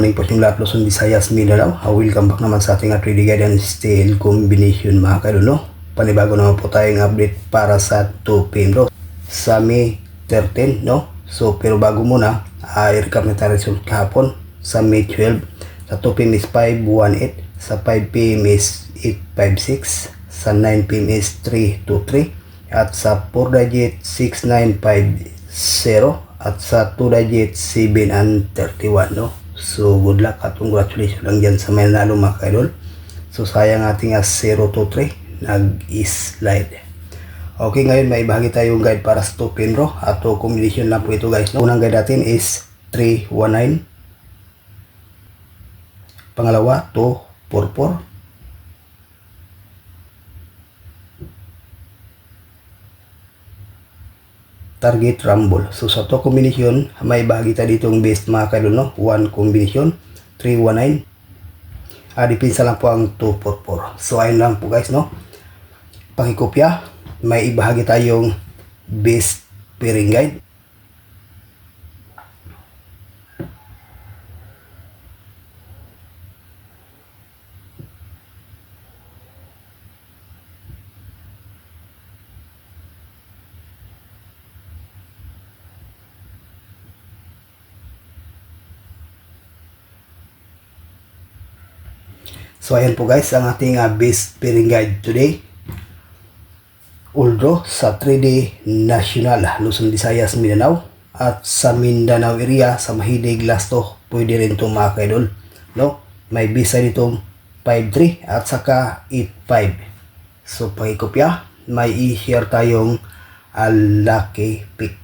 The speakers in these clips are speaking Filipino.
morning po yung lahat, Luzon, Visayas, Mindanao. Welcome back naman sa ating 3D guide and style combination mga kaidol, no? Panibago naman po tayong update para sa 2 PM bro, sa May 13, no? So pero bago muna, i-recap na tayo result kahapon sa May 12. Sa 2 PM is 518, sa 5 PM is 856, sa 9 PM is 323, at sa 4 digit 6950, at sa 2 digit 7 and 31, no? So good luck at congratulations lang dyan sa may nanalo mga kaidol. So sayang ating 023 nag-slide. Okay, ngayon may bahagi tayong guide para sa 2 PM bro, at combination lang po ito guys, no? Unang guide natin is 319, pangalawa 244, target rumble. So sa to combination, may bahagi tayo ditong best mga kaidol, no? 1 combination 319, depensa lang po ang 244. So ayun lang po guys, no? Pakikopya, may ibahagi tayong best pairing guide. So ayan po guys ang ating best pairing guide today. Although sa 3D National, Luzon, Visayas, Mindanao, at sa Mindanao area, sa Mahilig, Lasto, pwede rin itong mga kaidol, no? May bisa ditong 5-3 at saka 8-5. So pakikopya, may i-share tayong lucky pick.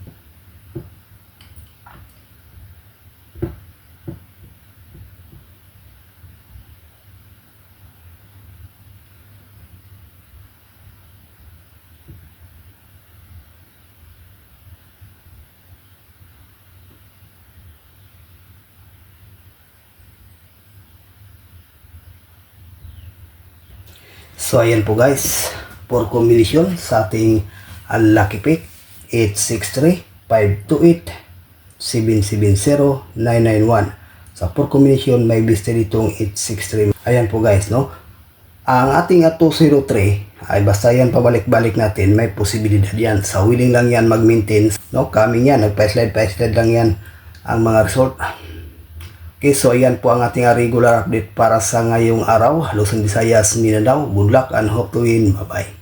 So ayan po guys, for combination sa ating lucky pick 863, 528, 770, 991. Sa for combination may bista ditong 863. Ayan po guys, no? Ang ating 203 ay basta yan pabalik-balik natin, may posibilidad yan. Sa willing lang yan mag-maintain, no? Coming yan, nagpa-slide lang yan ang mga result. Okay, so ayan po ang ating regular update para sa ngayong araw, Luzon, Visayas, Mindanao. Good luck and hope to win. Bye-bye.